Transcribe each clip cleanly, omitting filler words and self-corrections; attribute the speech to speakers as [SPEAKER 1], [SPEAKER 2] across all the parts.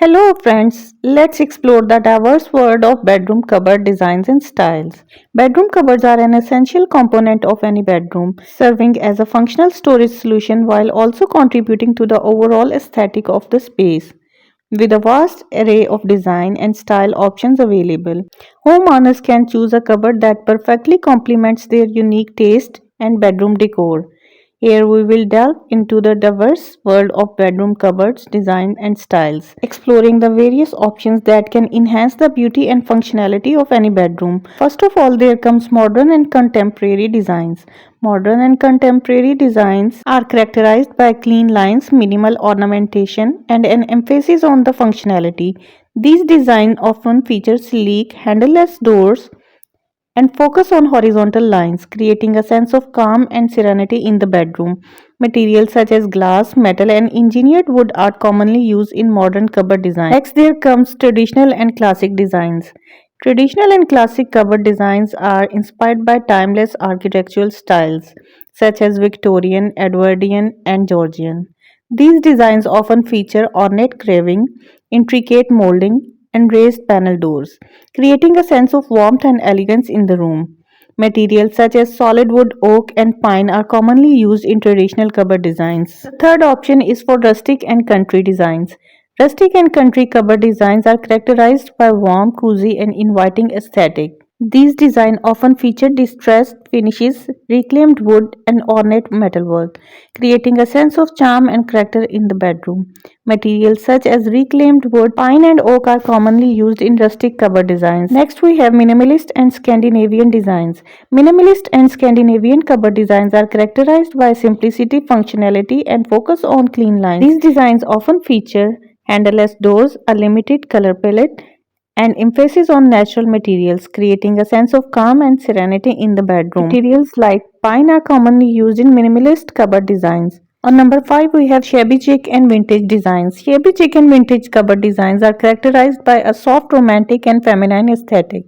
[SPEAKER 1] Hello friends, let's explore the diverse world of bedroom cupboard designs and styles. Bedroom cupboards are an essential component of any bedroom, serving as a functional storage solution while also contributing to the overall aesthetic of the space. With a vast array of design and style options available, homeowners can choose a cupboard that perfectly complements their unique taste and bedroom decor. Here we will delve into the diverse world of bedroom cupboards, design and styles, exploring the various options that can enhance the beauty and functionality of any bedroom. First of all, there comes modern and contemporary designs. Modern and contemporary designs are characterized by clean lines, minimal ornamentation, and an emphasis on the functionality. These designs often feature sleek, handleless doors and focus on horizontal lines, creating a sense of calm and serenity in the bedroom. Materials such as glass, metal, and engineered wood are commonly used in modern cupboard design. Next, there comes traditional and classic designs. Traditional and classic cupboard designs are inspired by timeless architectural styles such as Victorian, Edwardian, and Georgian. These designs often feature ornate carving, intricate molding, and raised panel doors, creating a sense of warmth and elegance in the room. Materials such as solid wood, oak, and pine are commonly used in traditional cupboard designs. The third option is for rustic and country designs. Rustic and country cupboard designs are characterized by warm, cozy, and inviting aesthetic. These designs often feature distressed finishes, reclaimed wood, and ornate metalwork, creating a sense of charm and character in the bedroom. Materials such as reclaimed wood, pine, and oak are commonly used in rustic cupboard designs. Next, we have minimalist and Scandinavian designs. Minimalist and Scandinavian cupboard designs are characterized by simplicity, functionality, and focus on clean lines. These designs often feature handleless doors, a limited color palette, and emphasis on natural materials, creating a sense of calm and serenity in the bedroom. Materials like pine are commonly used in minimalist cupboard designs. On number 5, we have shabby chic and vintage designs. Shabby chic and vintage cupboard designs are characterized by a soft, romantic, and feminine aesthetic.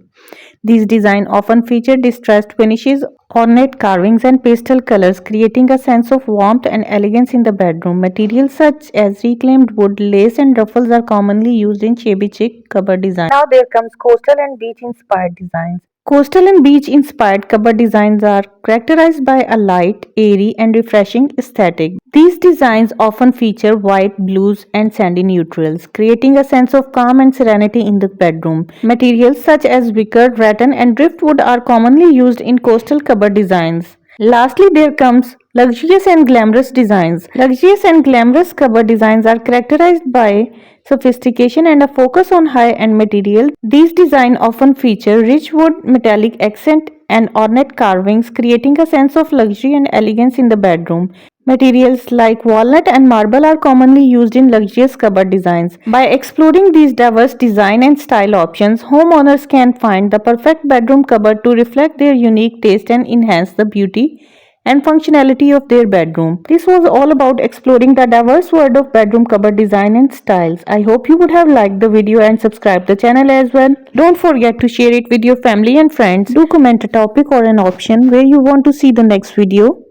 [SPEAKER 1] These designs often feature distressed finishes, ornate carvings, and pastel colors, creating a sense of warmth and elegance in the bedroom. Materials such as reclaimed wood, lace, and ruffles are commonly used in shabby chic cupboard designs. Now there comes coastal and beach inspired designs. Coastal and beach inspired cupboard designs are characterized by a light, airy, and refreshing aesthetic. These designs often feature white, blues, and sandy neutrals, creating a sense of calm and serenity in the bedroom. Materials such as wicker, rattan, and driftwood are commonly used in coastal cupboard designs. Lastly, there comes luxurious and glamorous designs. Luxurious and glamorous cupboard designs are characterized by sophistication and a focus on high-end material. These designs often feature rich wood, metallic accent, and ornate carvings, creating a sense of luxury and elegance in the bedroom. Materials like walnut and marble are commonly used in luxurious cupboard designs. By exploring these diverse design and style options, homeowners can find the perfect bedroom cupboard to reflect their unique taste and enhance the beauty and functionality of their bedroom. This was all about exploring the diverse world of bedroom cupboard design and styles. I hope you would have liked the video and subscribed the channel as well. Don't forget to share it with your family and friends. Do comment a topic or an option where you want to see the next video.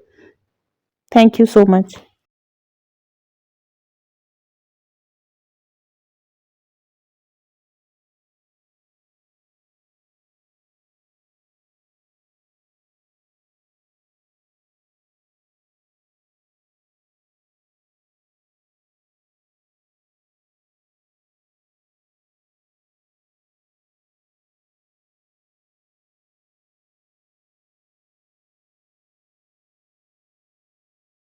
[SPEAKER 1] Thank you so much.